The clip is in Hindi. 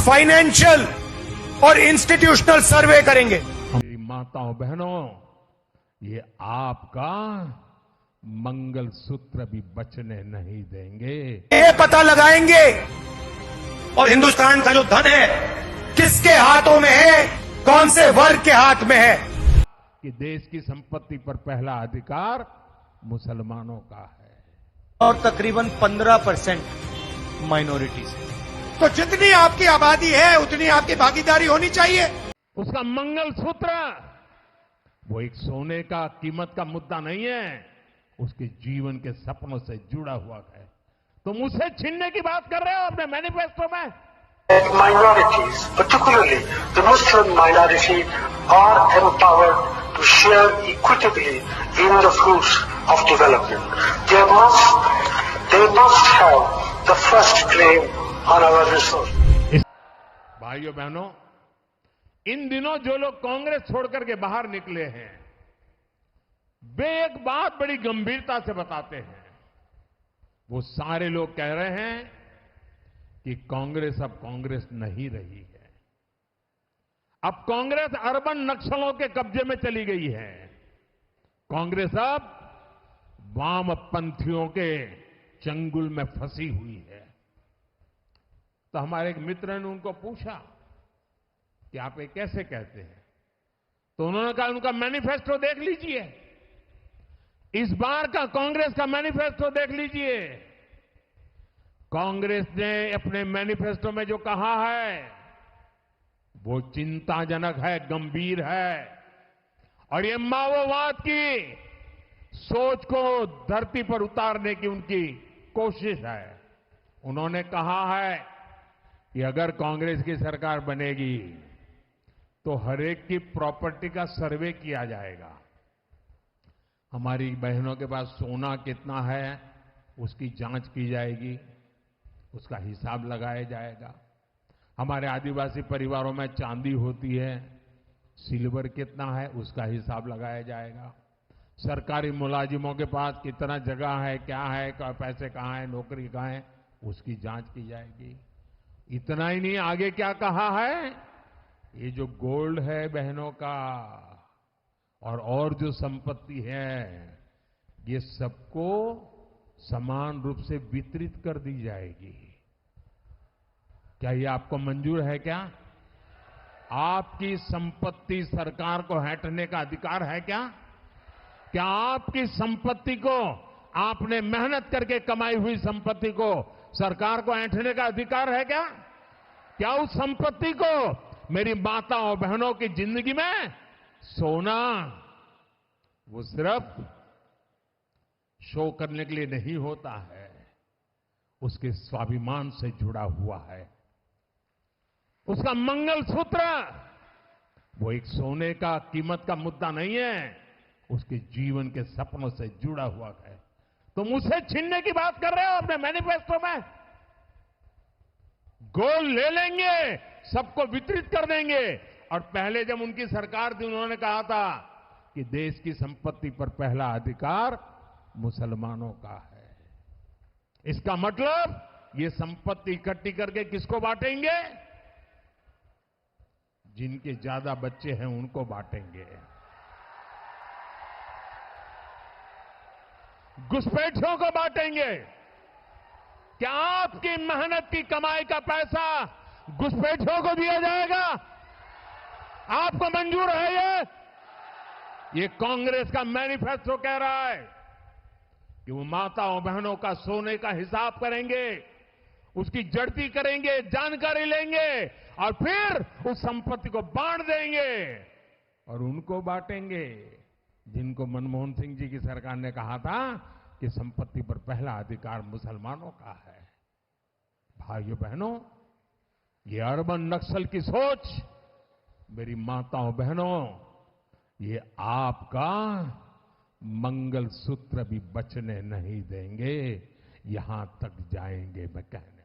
फाइनेंशियल और इंस्टीट्यूशनल सर्वे करेंगे। मेरी माताओं बहनों, ये आपका मंगलसूत्र भी बचने नहीं देंगे। ये पता लगाएंगे और हिंदुस्तान का जो धन है किसके हाथों में है, कौन से वर्ग के हाथ में है। कि देश की संपत्ति पर पहला अधिकार मुसलमानों का है और तकरीबन 15% माइनॉरिटीज। तो जितनी आपकी आबादी है उतनी आपकी भागीदारी होनी चाहिए। उसका मंगलसूत्र वो एक सोने का कीमत का मुद्दा नहीं है, उसके जीवन के सपनों से जुड़ा हुआ है। तुम उसे छीनने की बात कर रहे हो अपने मैनिफेस्टो में। Minorities, particularly the Muslim minority, are empowered to share equitably in the fruits of development. They must have the first claim on our resources. भाइयों बहनों, इन दिनों जो लोग कांग्रेस छोड़कर के बाहर निकले हैं, वे एक बात बड़ी गंभीरता से बताते हैं। वो सारे लोग कह रहे हैं कि कांग्रेस अब कांग्रेस नहीं रही है। अब कांग्रेस अर्बन नक्सलों के कब्जे में चली गई है। कांग्रेस अब वामपंथियों के चंगुल में फंसी हुई है। तो हमारे एक मित्र ने उनको पूछा कि आप ये कैसे कहते हैं, तो उन्होंने कहा उनका मैनिफेस्टो देख लीजिए, इस बार का कांग्रेस का मैनिफेस्टो देख लीजिए। कांग्रेस ने अपने मैनिफेस्टो में जो कहा है वो चिंताजनक है, गंभीर है, और ये माओवाद की सोच को धरती पर उतारने की उनकी कोशिश है। उन्होंने कहा है कि अगर कांग्रेस की सरकार बनेगी तो हर एक की प्रॉपर्टी का सर्वे किया जाएगा। हमारी बहनों के पास सोना कितना है उसकी जांच की जाएगी, उसका हिसाब लगाया जाएगा। हमारे आदिवासी परिवारों में चांदी होती है, सिल्वर कितना है उसका हिसाब लगाया जाएगा। सरकारी मुलाजिमों के पास कितना जगह है, क्या है, पैसे कहाँ है, नौकरी कहाँ है, उसकी जांच की जाएगी। इतना ही नहीं, आगे क्या कहा है, ये जो गोल्ड है बहनों का और जो संपत्ति है, ये सबको समान रूप से वितरित कर दी जाएगी। क्या ये आपको मंजूर है? क्या आपकी संपत्ति सरकार को हटने का अधिकार है? क्या आपकी संपत्ति को, आपने मेहनत करके कमाई हुई संपत्ति को सरकार को ऐंठने का अधिकार है? क्या उस संपत्ति को मेरी माताओं बहनों की जिंदगी में सोना वो सिर्फ शो करने के लिए नहीं होता है, उसके स्वाभिमान से जुड़ा हुआ है। उसका मंगलसूत्र वो एक सोने का कीमत का मुद्दा नहीं है, उसके जीवन के सपनों से जुड़ा हुआ है। तुम उसे छीनने की बात कर रहे हो अपने मैनिफेस्टो में। गोल्ड ले लेंगे, सबको वितरित कर देंगे। और पहले जब उनकी सरकार थी उन्होंने कहा था कि देश की संपत्ति पर पहला अधिकार मुसलमानों का है। इसका मतलब ये संपत्ति इकट्ठी करके किसको बांटेंगे? जिनके ज्यादा बच्चे हैं उनको बांटेंगे। घुसपैठियों को बांटेंगे। क्या आपकी मेहनत की कमाई का पैसा घुसपैठियों को दिया जाएगा? आपको मंजूर है? ये कांग्रेस का मैनिफेस्टो कह रहा है कि वो माताओं बहनों का सोने का हिसाब करेंगे, उसकी जड़ती करेंगे, जानकारी लेंगे और फिर उस संपत्ति को बांट देंगे। और उनको बांटेंगे जिनको मनमोहन सिंह जी की सरकार ने कहा था कि संपत्ति पर पहला अधिकार मुसलमानों का है। भाइयों बहनों, ये अर्बन नक्सल की सोच, मेरी माताओं बहनों, ये आपका मंगलसूत्र भी बचने नहीं देंगे। यहां तक जाएंगे मैं कहने